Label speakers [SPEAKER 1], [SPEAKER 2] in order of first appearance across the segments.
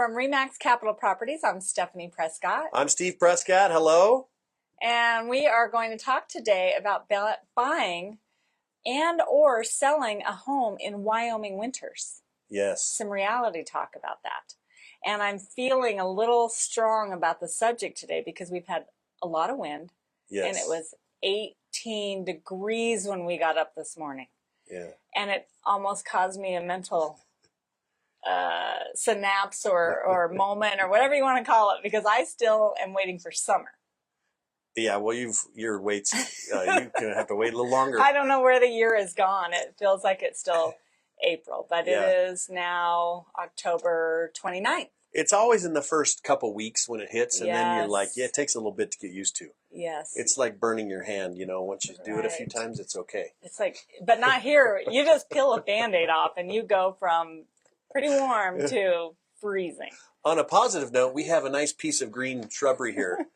[SPEAKER 1] From REMAX Capitol Properties, I'm Stephanie Prescott.
[SPEAKER 2] I'm Steve Prescott. Hello.
[SPEAKER 1] And we are going to talk today about buying and or selling a home in Wyoming winters.
[SPEAKER 2] Yes.
[SPEAKER 1] Some reality talk about that. And I'm feeling a little strong about the subject today because we've had a lot of wind.
[SPEAKER 2] Yes.
[SPEAKER 1] And it was 18 degrees when we got up this morning.
[SPEAKER 2] Yeah.
[SPEAKER 1] And it almost caused me a mental synapse or moment or whatever you want to call it, because I still am waiting for summer.
[SPEAKER 2] Yeah, well, your waits. You're gonna have to wait a little longer.
[SPEAKER 1] I don't know where the year has gone. It feels like it's still April, but
[SPEAKER 2] Yeah.
[SPEAKER 1] It is now October 29th.
[SPEAKER 2] It's always in the first couple weeks when it hits, and then you're like,
[SPEAKER 1] Yes.
[SPEAKER 2] yeah, it takes a little bit to get used to.
[SPEAKER 1] Yes.
[SPEAKER 2] It's like burning your hand, you know. Once you do it a few
[SPEAKER 1] Right.
[SPEAKER 2] times, it's okay.
[SPEAKER 1] It's like, but not here. You just peel a Band-Aid off and you go from pretty warm to freezing.
[SPEAKER 2] On a positive note, we have a nice piece of green shrubbery here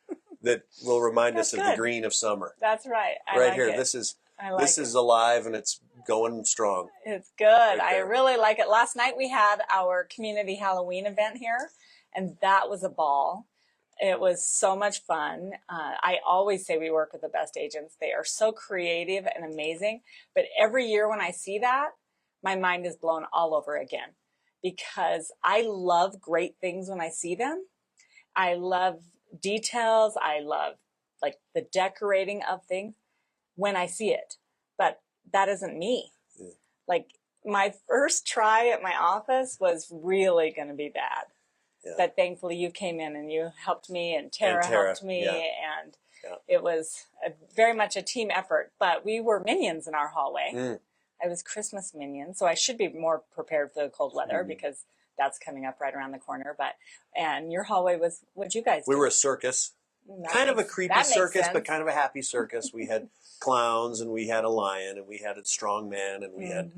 [SPEAKER 2] that will remind us of the green of summer.
[SPEAKER 1] That's right. I
[SPEAKER 2] Right
[SPEAKER 1] like
[SPEAKER 2] here,
[SPEAKER 1] it.
[SPEAKER 2] this is
[SPEAKER 1] This
[SPEAKER 2] is alive and it's going strong.
[SPEAKER 1] It's good.
[SPEAKER 2] Right
[SPEAKER 1] I
[SPEAKER 2] there.
[SPEAKER 1] really like it. Last night we had our community Halloween event here, and that was a ball. It was so much fun. I always say we work with the best agents. They are so creative and amazing. But every year when I see that, my mind is blown all over again, because I love great things when I see them. I love details. I love like the decorating of things when I see it. But that isn't me.
[SPEAKER 2] Yeah.
[SPEAKER 1] Like my first try at my office was really going to be bad.
[SPEAKER 2] Yeah.
[SPEAKER 1] But thankfully you came in and you helped me, and Tara helped me,
[SPEAKER 2] yeah.
[SPEAKER 1] and it was very much a team effort. But we were minions in our hallway.
[SPEAKER 2] Mm.
[SPEAKER 1] I was Christmas minion, so I should be more prepared for the cold weather because that's coming up right around the corner. And your hallway was, what'd you guys do?
[SPEAKER 2] We were a circus. Kind of a creepy circus, but kind of a happy circus. We had clowns, and we had a lion, and we had a strong man, and we had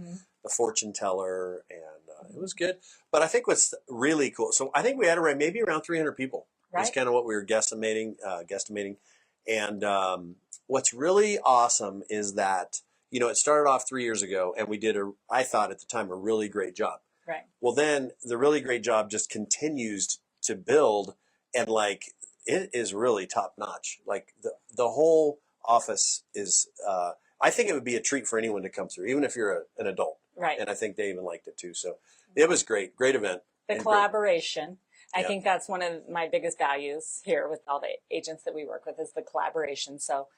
[SPEAKER 2] the fortune teller, and it was good. But I think what's really cool, so I think we had maybe around 300 people.
[SPEAKER 1] Right.
[SPEAKER 2] That's kind of what we were guesstimating. And what's really awesome is that, you know, it started off 3 years ago, and we did I thought at the time, a really great job.
[SPEAKER 1] Right.
[SPEAKER 2] Well, then the really great job just continues to build, and like, it is really top notch. Like the whole office is, I think it would be a treat for anyone to come through, even if you're an adult.
[SPEAKER 1] Right.
[SPEAKER 2] And I think they even liked it too. So it was great event.
[SPEAKER 1] The collaboration. I
[SPEAKER 2] Yeah.
[SPEAKER 1] think that's one of my biggest values here with all the agents that we work with, is the collaboration. So,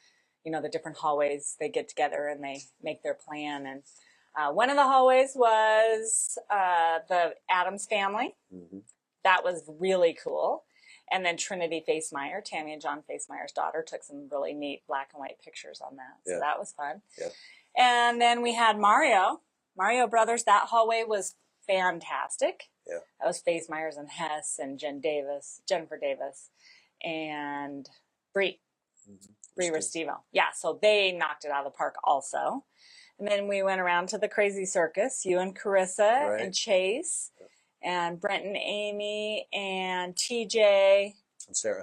[SPEAKER 1] you know, the different hallways, they get together and they make their plan. And one of the hallways was the Adams family.
[SPEAKER 2] Mm-hmm.
[SPEAKER 1] That was really cool. And then Trinity Facemeyer, Tammy and John Facemeyer's daughter, took some really neat black and white pictures on that. So that was fun. Yeah. And then we had Mario Brothers. That hallway was fantastic. Yeah. That was Facemeyers and Hess and Jennifer Davis, and Bree Restivo. Yeah, so they knocked it out of the park also. And then we went around to the Crazy Circus, you and Carissa and Chase. And Brent and Amy and TJ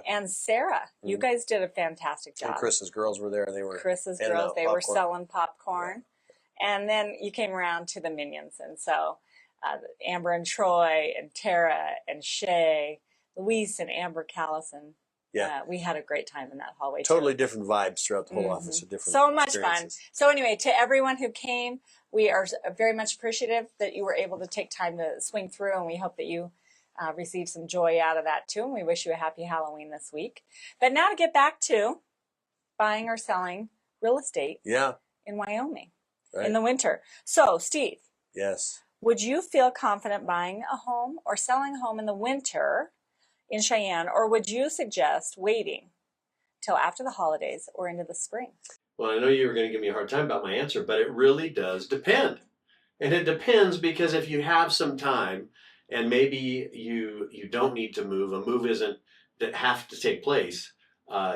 [SPEAKER 1] and Sarah. You guys did a fantastic job.
[SPEAKER 2] And Chris's girls were there. They were
[SPEAKER 1] were selling popcorn. Yeah. And then you came around to the minions. And so Amber and Troy and Tara and Shay, Luis and Amber Callison. Yeah, we had a great time in that hallway.
[SPEAKER 2] Totally different vibes throughout the whole office.
[SPEAKER 1] So much fun. So anyway, to everyone who came, we are very much appreciative that you were able to take time to swing through, and we hope that you received some joy out of that too. And we wish you a happy Halloween this week. But now to get back to buying or selling real estate in Wyoming in the winter. So, Steve.
[SPEAKER 2] Yes.
[SPEAKER 1] Would you feel confident buying a home or selling a home in the winter in Cheyenne, or would you suggest waiting till after the holidays or into the spring?
[SPEAKER 3] Well, I know you were going to give me a hard time about my answer, but it really does depend. And it depends because if you have some time and maybe you don't need to move, a move isn't that have to take place,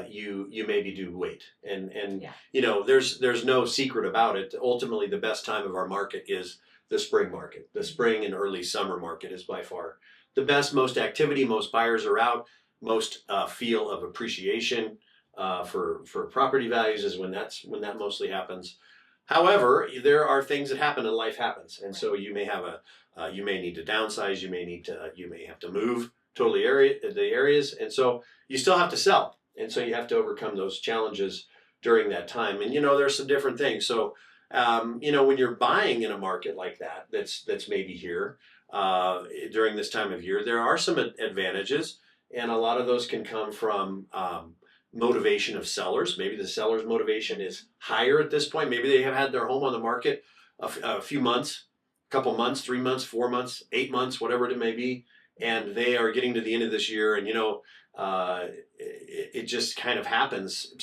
[SPEAKER 3] you maybe do wait. And you know, there's no secret about it. Ultimately, the best time of our market is the spring market. The spring and early summer market is by far the best, most activity, most buyers are out, most feel of appreciation for property values is when that mostly happens. However, there are things that happen and life happens, and so you may have you may need to downsize, you may have to move, the areas, and so you still have to sell, and so you have to overcome those challenges during that time. And there's some different things. So when you're buying in a market like that, that's maybe here during this time of year, there are some advantages, and a lot of those can come from motivation of sellers. Maybe the seller's motivation is higher at this point. Maybe they have had their home on the market a few months, a couple months, 3 months, 4 months, 8 months, whatever it may be, and they are getting to the end of this year, and it just kind of happens.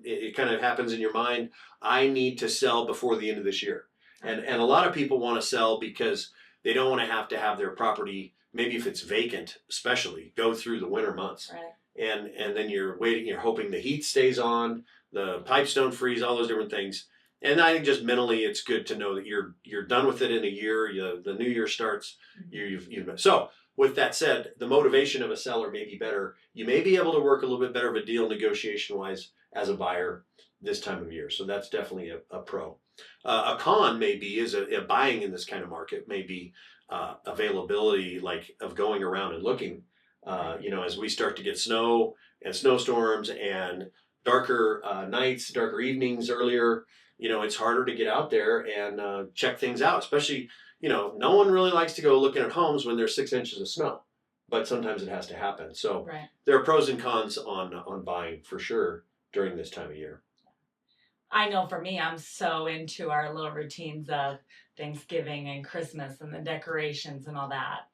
[SPEAKER 3] It kind of happens in your mind. I need to sell before the end of this year, and a lot of people want to sell because they don't want to have their property, maybe if it's vacant, especially, go through the winter months.
[SPEAKER 1] Right.
[SPEAKER 3] And then you're waiting, you're hoping the heat stays on, the pipes don't freeze, all those different things. And I think just mentally, it's good to know that you're done with it in a year. The new year starts. So with that said, the motivation of a seller may be better. You may be able to work a little bit better of a deal negotiation wise as a buyer this time of year. So that's definitely a pro. A con maybe is a buying in this kind of market, maybe availability, like of going around and looking. As we start to get snow and snowstorms and darker nights, darker evenings earlier, it's harder to get out there and check things out. Especially, no one really likes to go looking at homes when there's 6 inches of snow, but sometimes it has to happen. So there are pros and cons on buying for sure during this time of year.
[SPEAKER 1] I know for me, I'm so into our little routines of Thanksgiving and Christmas and the decorations and all that.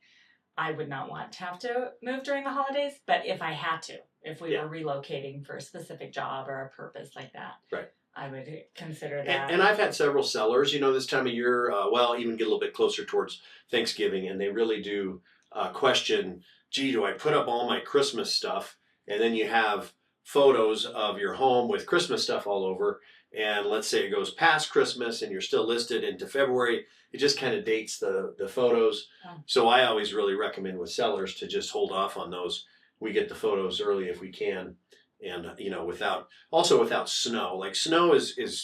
[SPEAKER 1] I would not want to have to move during the holidays, but if I had to, if we were relocating for a specific job or a purpose like that,
[SPEAKER 3] right,
[SPEAKER 1] I would consider that.
[SPEAKER 3] And I've had several sellers, this time of year, even get a little bit closer towards Thanksgiving, and they really do question, gee, do I put up all my Christmas stuff? And then you have photos of your home with Christmas stuff all over, and let's say it goes past Christmas and you're still listed into February, it just kind of dates the photos. Oh. So I always really recommend with sellers to just hold off on those. We get the photos early if we can. And, without snow. Like snow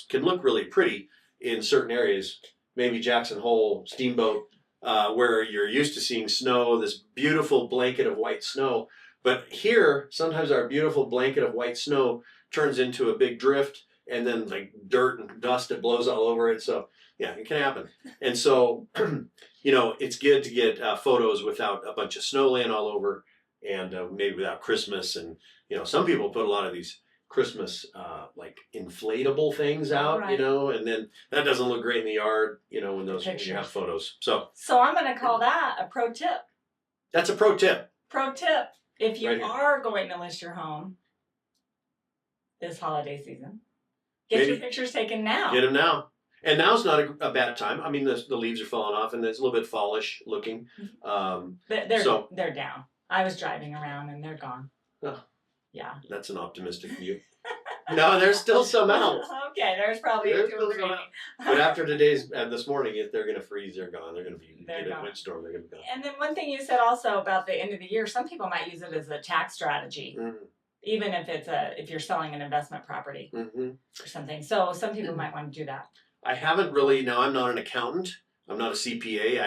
[SPEAKER 3] can look really pretty in certain areas, maybe Jackson Hole, Steamboat, where you're used to seeing snow, this beautiful blanket of white snow. But here, sometimes our beautiful blanket of white snow turns into a big drift, and then like dirt and dust that blows all over it. So yeah, it can happen. And so, it's good to get photos without a bunch of snow laying all over, and maybe without Christmas. And, some people put a lot of these Christmas like inflatable things out, right, and then that doesn't look great in the yard, when you have photos. So
[SPEAKER 1] I'm going to call that a pro tip.
[SPEAKER 3] That's a pro tip.
[SPEAKER 1] Pro tip. If you are going to list your home this holiday season, get your pictures taken now.
[SPEAKER 3] Get them now. And now's not a bad time. I mean, the leaves are falling off, and it's a little bit fallish looking.
[SPEAKER 1] They're down. I was driving around, and they're gone.
[SPEAKER 3] Oh,
[SPEAKER 1] yeah.
[SPEAKER 3] That's an optimistic view. No, there's still some out.
[SPEAKER 1] Okay, there's probably two or three.
[SPEAKER 3] But after this morning, if they're going to freeze, they're gone. They're going to get a windstorm. They're going to be gone.
[SPEAKER 1] And then one thing you said also about the end of the year, some people might use it as a tax strategy. Mm-hmm. Even if you're selling an investment property or something. So some people might want to do that.
[SPEAKER 3] I haven't really. Now, I'm not an accountant. I'm not a CPA.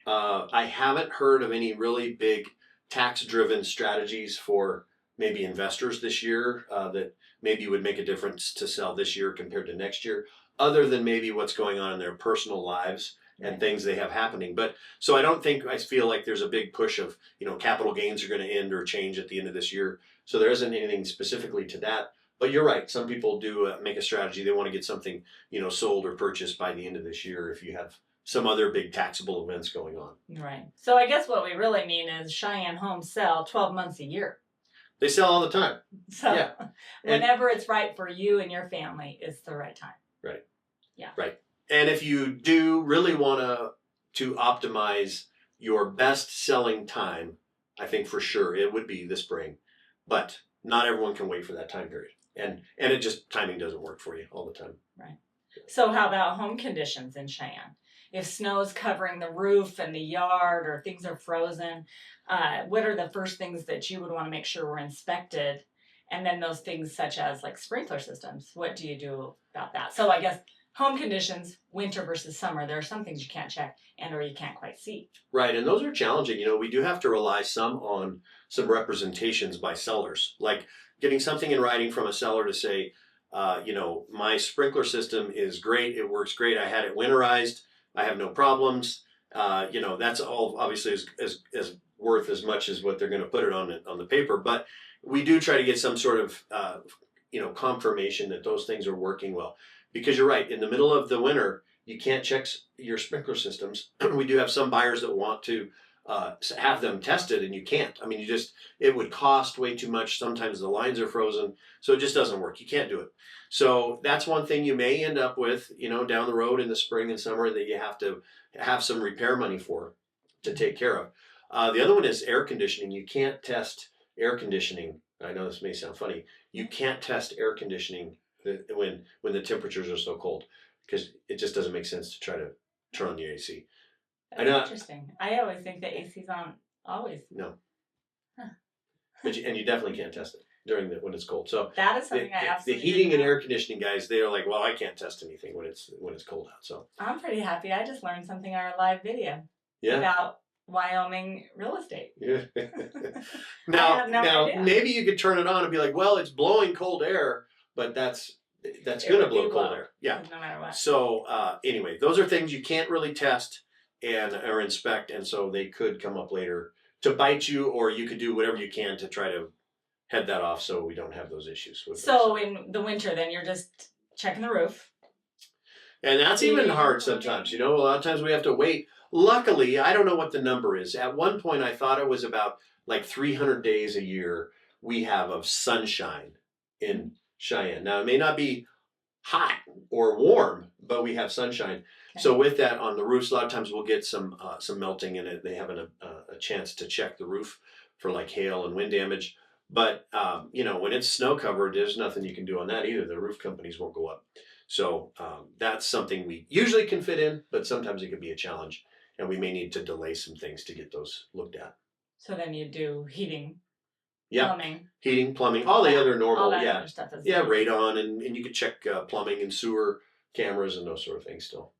[SPEAKER 3] I haven't heard of any really big tax-driven strategies for maybe investors this year that maybe would make a difference to sell this year compared to next year, other than maybe what's going on in their personal lives and things they have happening. But so I feel like there's a big push of, capital gains are going to end or change at the end of this year. So there isn't anything specifically to that. But you're right. Some people do make a strategy. They want to get something, sold or purchased by the end of this year if you have some other big taxable events going on.
[SPEAKER 1] Right. So I guess what we really mean is Cheyenne homes sell 12 months a year.
[SPEAKER 3] They sell all the time.
[SPEAKER 1] So whenever it's right for you and your family, it's the right time.
[SPEAKER 3] Right.
[SPEAKER 1] Yeah.
[SPEAKER 3] Right. And if you do really want to optimize your best selling time, I think for sure it would be the spring. But not everyone can wait for that time period. And it just, timing doesn't work for you all the time.
[SPEAKER 1] Right. So how about home conditions in Cheyenne? If snow is covering the roof and the yard or things are frozen, what are the first things that you would want to make sure were inspected? And then those things such as like sprinkler systems, what do you do about that? So I guess home conditions, winter versus summer, there are some things you can't check and or you can't quite see.
[SPEAKER 3] Right, and those are challenging. We do have to rely some on some representations by sellers, like getting something in writing from a seller to say, my sprinkler system is great, it works great, I had it winterized, I have no problems. That's all obviously is worth as much as what they're going to put it on the paper, but we do try to get some sort of confirmation that those things are working well. Because you're right, in the middle of the winter, you can't check your sprinkler systems. We do have some buyers that want to have them tested, and you can't. I mean, it would cost way too much. Sometimes the lines are frozen, so it just doesn't work. You can't do it. So that's one thing you may end up with, down the road in the spring and summer that you have to have some repair money to take care of. The other one is air conditioning. You can't test air conditioning. I know this may sound funny. You can't test air conditioning when the temperatures are so cold, because it just doesn't make sense to try to turn on the AC.
[SPEAKER 1] That's interesting. I always think the AC's on always.
[SPEAKER 3] No.
[SPEAKER 1] Huh.
[SPEAKER 3] But you definitely can't test it when it's cold. So
[SPEAKER 1] that is something I absolutely.
[SPEAKER 3] The heating and air conditioning guys, they are like, well, I can't test anything when it's cold out. So
[SPEAKER 1] I'm pretty happy. I just learned something in our live video about Wyoming real estate.
[SPEAKER 3] Yeah. Now maybe you could turn it on and be like, well, it's blowing cold air, but that's going to blow cold air. Yeah.
[SPEAKER 1] No matter what.
[SPEAKER 3] So anyway, those are things you can't really test or inspect, and so they could come up later to bite you, or you could do whatever you can to try to head that off so we don't have those issues.
[SPEAKER 1] So in the winter, then you're just checking the roof.
[SPEAKER 3] And that's even hard sometimes. A lot of times we have to wait. Luckily, I don't know what the number is. At one point, I thought it was about like 300 days a year we have of sunshine in Cheyenne. Now, it may not be hot or warm, but we have sunshine. Okay. So with that on the roofs, a lot of times we'll get some melting in it. They have a chance to check the roof for like hail and wind damage. But, when it's snow covered, there's nothing you can do on that either. The roof companies won't go up. So that's something we usually can fit in, but sometimes it can be a challenge. And we may need to delay some things to get those looked at.
[SPEAKER 1] So then you do heating,
[SPEAKER 3] plumbing. Heating, plumbing, all the other normal,
[SPEAKER 1] other stuff
[SPEAKER 3] radon, and you could check plumbing and sewer cameras and those sort of things still.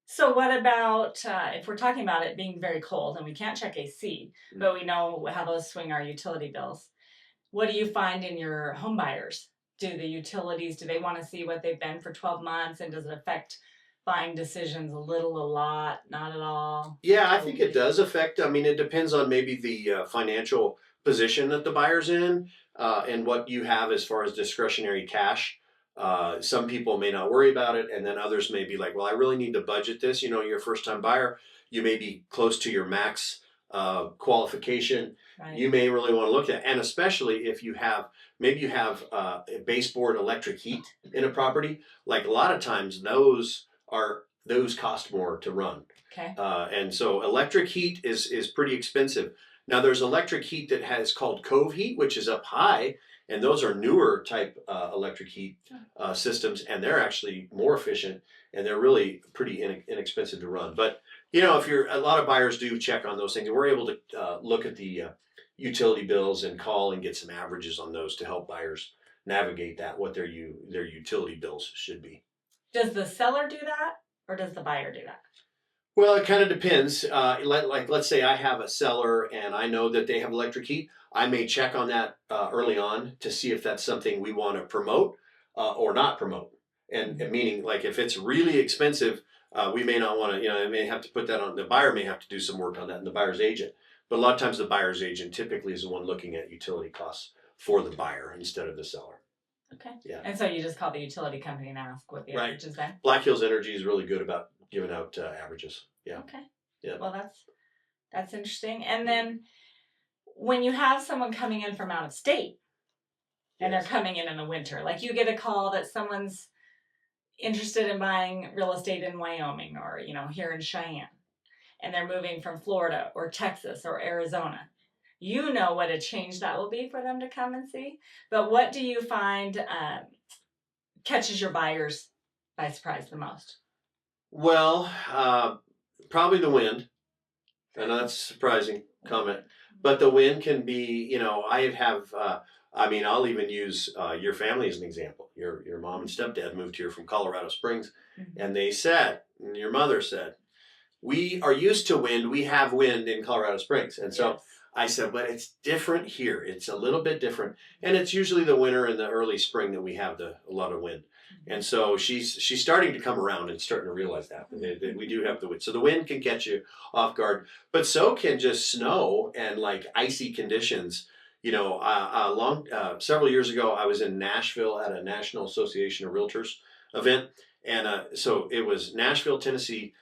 [SPEAKER 1] So what about, if we're talking about it being very cold and we can't check AC, but we know how those swing our utility bills. What do you find in your home buyers? Do the utilities, do they want to see what they've been for 12 months, and does it affect buying decisions a lot, not at all?
[SPEAKER 3] Yeah, I think it does affect. I mean, it depends on maybe the financial position that the buyer's in and what you have as far as discretionary cash. Some people may not worry about it, and then others may be like, well, I really need to budget this. You're a first-time buyer. You may be close to your max qualification. Right. You may really want to look at it. And especially if you have baseboard electric heat in a property. Like a lot of times those cost more to run.
[SPEAKER 1] Okay.
[SPEAKER 3] And so electric heat is pretty expensive. Now there's electric heat that has called cove heat, which is up high, and those are newer type electric heat systems, and they're actually more efficient, and they're really pretty inexpensive to run. But if a lot of buyers do check on those things, and we're able to look at the utility bills and call and get some averages on those to help buyers navigate that, what their utility bills should be.
[SPEAKER 1] Does the seller do that, or does the buyer do that?
[SPEAKER 3] Well, it kind of depends. Let's say I have a seller and I know that they have electric heat. I may check on that early on to see if that's something we want to promote or not promote. And meaning, like, if it's really expensive, we may not want to, they may have to put that on, the buyer may have to do some work on that, and the buyer's agent. But a lot of times the buyer's agent typically is the one looking at utility costs for the buyer instead of the seller.
[SPEAKER 1] Okay.
[SPEAKER 3] Yeah.
[SPEAKER 1] And so you just call the utility company and ask what the average is then?
[SPEAKER 3] Black Hills Energy is really good about giving out averages. Yeah.
[SPEAKER 1] Okay.
[SPEAKER 3] Yeah.
[SPEAKER 1] Well, that's interesting. And then when you have someone coming in from out of state and they're coming in the winter, like you get a call that someone's interested in buying real estate in Wyoming or, here in Cheyenne, and they're moving from Florida or Texas or Arizona. You know what a change that will be for them to come and see. But what do you find catches your buyers by surprise the most?
[SPEAKER 3] Well, probably the wind. I know that's a surprising comment, but the wind can be, I have I mean, I'll even use your family as an example. Your mom and stepdad moved here from Colorado Springs, and they said, and your mother said, we are used to wind. We have wind in Colorado Springs. And so I said, but it's different here. It's a little bit different. And it's usually the winter and the early spring that we have a lot of wind. And so she's starting to come around and starting to realize that we do have the wind. So the wind can catch you off guard, but so can just snow and like icy conditions. You know, several years ago, I was in Nashville at a National Association of Realtors event. And so it was Nashville, Tennessee.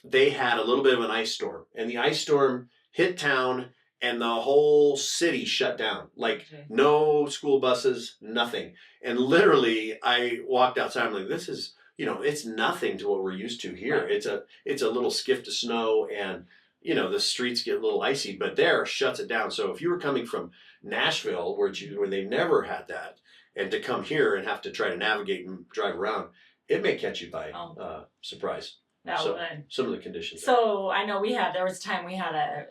[SPEAKER 3] They had a little bit of an ice storm, and the ice storm hit town, and the whole city shut down. Like no school buses, nothing. And literally, I walked outside. I'm like, this is, you know, it's nothing to what we're used to here. Right. It's a little skift of snow, and you know the streets get a little icy, but there shuts it down. So if you were coming from Nashville, where they never had that, and to come here and have to try to navigate and drive around, it may catch you by surprise.
[SPEAKER 1] That
[SPEAKER 3] so,
[SPEAKER 1] would.
[SPEAKER 3] Some of the conditions.
[SPEAKER 1] So I know there was a time we had to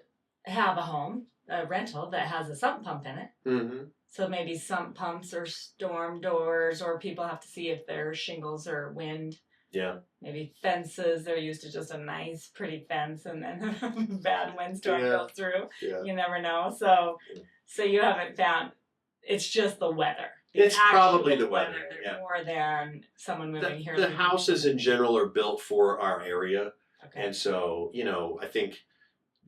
[SPEAKER 1] have a home, a rental that has a sump pump in it. Mm-hmm. So maybe sump pumps or storm doors, or people have to see if there's shingles or wind.
[SPEAKER 3] Yeah.
[SPEAKER 1] Maybe fences. They're used to just a nice, pretty fence, and then a bad windstorm goes through. Yeah. You never know. So you haven't found. It's just the weather.
[SPEAKER 3] It's probably the weather.
[SPEAKER 1] More than someone moving here.
[SPEAKER 3] The houses in general are built for our area. Okay. And so, you know, I think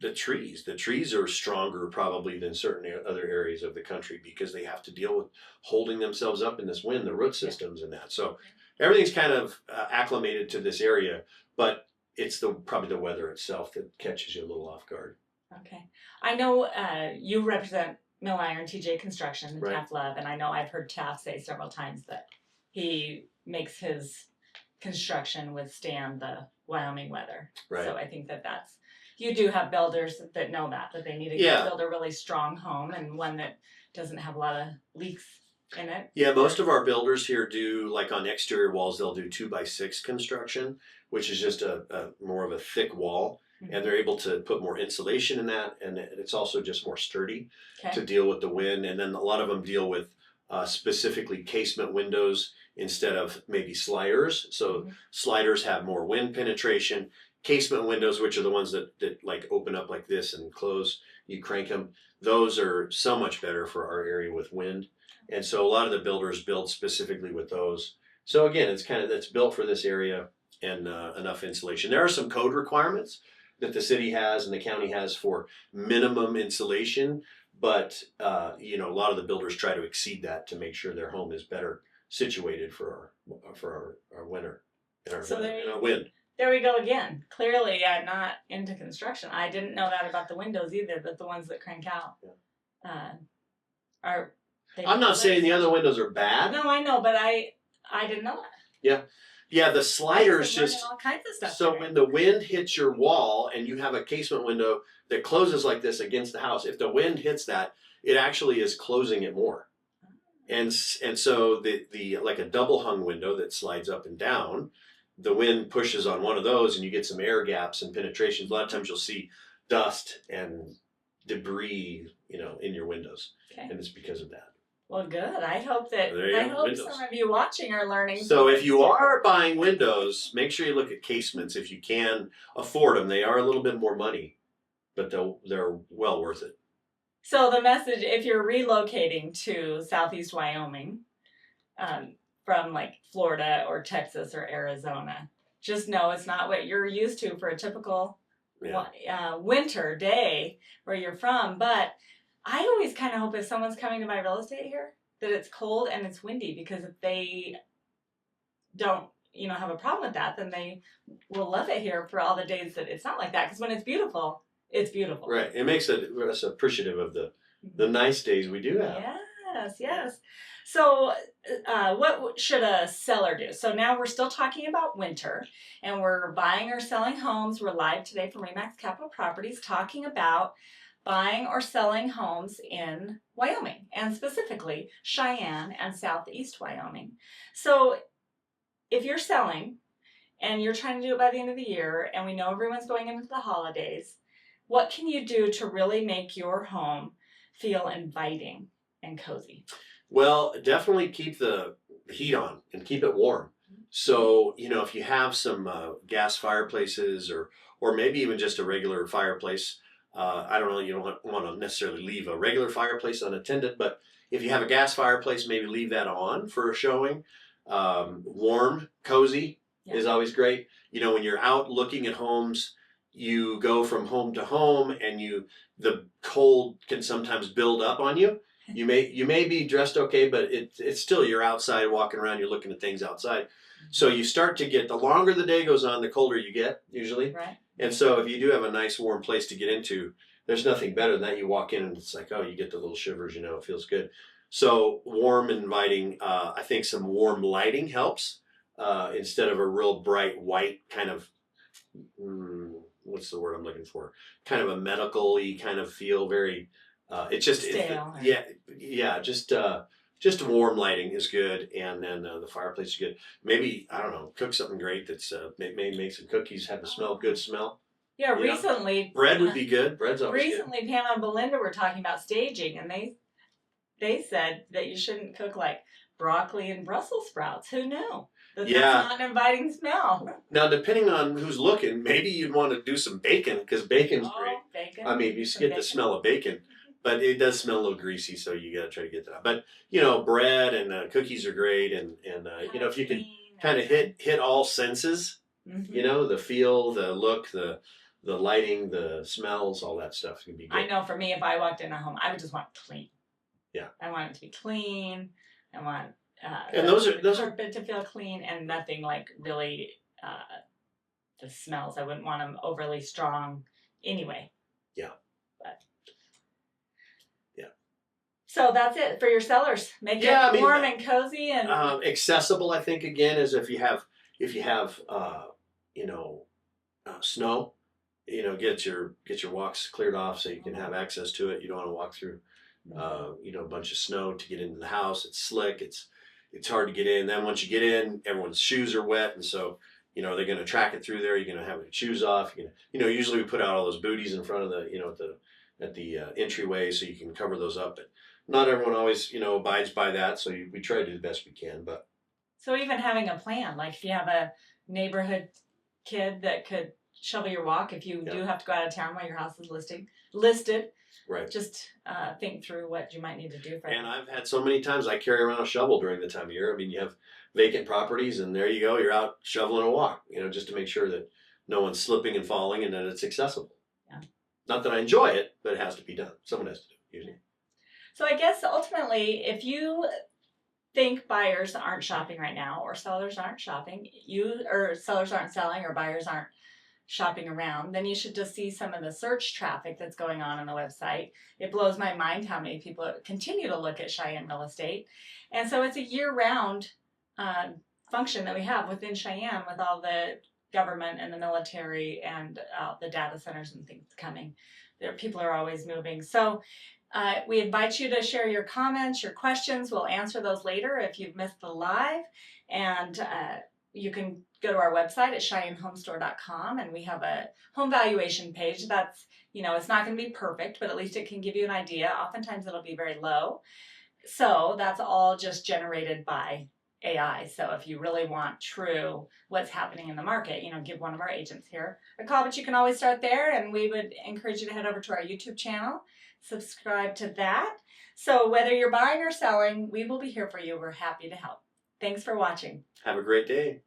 [SPEAKER 3] the trees are stronger probably than certain other areas of the country because they have to deal with holding themselves up in this wind, the root systems and that. So everything's kind of acclimated to this area, but it's probably the weather itself that catches you a little off guard.
[SPEAKER 1] Okay. I know you represent Mill Iron TJ Construction and Taft Love, and I know I've heard Taft say several times that he makes his construction withstand the Wyoming weather. Right. So I think that's you do have builders that know that they need to build a really strong home and one that doesn't have a lot of leaks in it.
[SPEAKER 3] Yeah, most of our builders here do, like on exterior walls, they'll do 2x6 construction, which is just a more of a thick wall. And they're able to put more insulation in that, and it's also just more sturdy to deal with the wind. And then a lot of them deal with specifically casement windows instead of maybe sliders. So sliders have more wind penetration. Casement windows, which are the ones that like open up like this and close, you crank them. Those are so much better for our area with wind. And so a lot of the builders build specifically with those. So again, it's built for this area and enough insulation. There are some code requirements that the city has and the county has for minimum insulation, but you know, a lot of the builders try to exceed that to make sure their home is better situated for our winter and our wind.
[SPEAKER 1] There we go again. Clearly, I'm not into construction. I didn't know that about the windows either, but the ones that crank out are.
[SPEAKER 3] I'm not saying the other windows are bad.
[SPEAKER 1] No, I know, but I didn't know that.
[SPEAKER 3] Yeah. Yeah, the sliders just
[SPEAKER 1] all kinds of stuff.
[SPEAKER 3] So when the wind hits your wall and you have a casement window that closes like this against the house, if the wind hits that, it actually is closing it more. And so the like a double hung window that slides up and down, the wind pushes on one of those and you get some air gaps and penetrations. A lot of times you'll see dust and debris, you know, in your windows. Okay. And it's because of that.
[SPEAKER 1] Well, good. I hope some of you watching are learning.
[SPEAKER 3] So if you are buying windows, make sure you look at casements if you can afford them. They are a little bit more money, but they're well worth it.
[SPEAKER 1] So the message, if you're relocating to Southeast Wyoming from like Florida or Texas or Arizona, just know it's not what you're used to for a typical winter day where you're from, but I always kind of hope if someone's coming to buy real estate here that it's cold and it's windy, because if they don't, you know, have a problem with that, then they will love it here for all the days that it's not like that. Because when it's beautiful, it's beautiful.
[SPEAKER 3] Right. It makes us appreciative of the nice days we do have.
[SPEAKER 1] Yes. So what should a seller do? So now we're still talking about winter, and we're buying or selling homes. We're live today from REMAX Capitol Properties talking about buying or selling homes in Wyoming, and specifically Cheyenne and Southeast Wyoming. So if you're selling and you're trying to do it by the end of the year, and we know everyone's going into the holidays, what can you do to really make your home feel inviting and cozy?
[SPEAKER 3] Well, definitely keep the heat on and keep it warm. So, you know, if you have some gas fireplaces or maybe even just a regular fireplace, I don't know, you don't want to necessarily leave a regular fireplace unattended, but if you have a gas fireplace, maybe leave that on for a showing. Warm, cozy is always great. You know, when you're out looking at homes, you go from home to home and the cold can sometimes build up on you. You may be dressed okay, but it's still, you're outside walking around, you're looking at things outside. So you start to get, the longer the day goes on, the colder you get usually.
[SPEAKER 1] Right.
[SPEAKER 3] And so if you do have a nice warm place to get into, there's nothing better than that. You walk in and it's like, oh, you get the little shivers, you know, it feels good. So warm, inviting, I think some warm lighting helps instead of a real bright white kind of, what's the word I'm looking for? Kind of a medical-y kind of feel, very, it's just, just warm lighting is good, and then the fireplace is good. Maybe, I don't know, cook something great that's, maybe make some cookies, have a good smell.
[SPEAKER 1] Yeah, recently.
[SPEAKER 3] Bread would be good. Bread's always good.
[SPEAKER 1] Recently, Pam and Belinda were talking about staging, and they said that you shouldn't cook like broccoli and Brussels sprouts. Who knew? That's not an inviting smell.
[SPEAKER 3] Now, depending on who's looking, maybe you'd want to do some bacon, because bacon's great.
[SPEAKER 1] Bacon.
[SPEAKER 3] I mean, you get the smell of bacon, but it does smell a little greasy, so you got to try to get that out. But, you know, bread and cookies are great, and you know, if you can kind of hit all senses, you know, the feel, the look, the lighting, the smells, all that stuff can be good.
[SPEAKER 1] I know for me, if I walked in a home, I would just want it clean.
[SPEAKER 3] Yeah.
[SPEAKER 1] I want it to be clean. I want
[SPEAKER 3] and those are
[SPEAKER 1] carpet to feel clean, and nothing like really the smells. I wouldn't want them overly strong anyway.
[SPEAKER 3] Yeah.
[SPEAKER 1] But so that's it for your cellars. Make it warm and cozy and
[SPEAKER 3] accessible. I think again is if you have you know, snow, you know, get your walks cleared off so you can have access to it. You don't want to walk through you know, a bunch of snow to get into the house. It's slick. It's hard to get in. Then once you get in, everyone's shoes are wet, and so, you know, they're going to track it through there. You're going to have your shoes off. You know, usually we put out all those booties in front of the, you know, at the entryway so you can cover those up. But not everyone always, you know, abides by that. So we try to do the best we can. But
[SPEAKER 1] so even having a plan, like if you have a neighborhood kid that could shovel your walk, if you do have to go out of town while your house is listed.
[SPEAKER 3] Right.
[SPEAKER 1] Just think through what you might need to do for
[SPEAKER 3] And I've had so many times I carry around a shovel during the time of year. I mean, you have vacant properties, and there you go. You're out shoveling a walk, you know, just to make sure that no one's slipping and falling and that it's accessible. Yeah. Not that I enjoy it, but it has to be done. Someone has to do it, usually.
[SPEAKER 1] So I guess ultimately, if you think buyers aren't shopping right now, or sellers aren't shopping, or sellers aren't selling, or buyers aren't shopping around, then you should just see some of the search traffic that's going on the website. It blows my mind how many people continue to look at Cheyenne real estate. And so it's a year-round function that we have within Cheyenne with all the government and the military and the data centers and things coming. People are always moving. So we invite you to share your comments, your questions. We'll answer those later if you've missed the live. And you can go to our website at CheyenneHomestore.com, and we have a home valuation page. That's, you know, it's not going to be perfect, but at least it can give you an idea. Oftentimes it'll be very low. So that's all just generated by AI. So if you really want true what's happening in the market, you know, give one of our agents here a call, but you can always start there, and we would encourage you to head over to our YouTube channel, subscribe to that. So whether you're buying or selling, we will be here for you. We're happy to help. Thanks for watching.
[SPEAKER 3] Have a great day.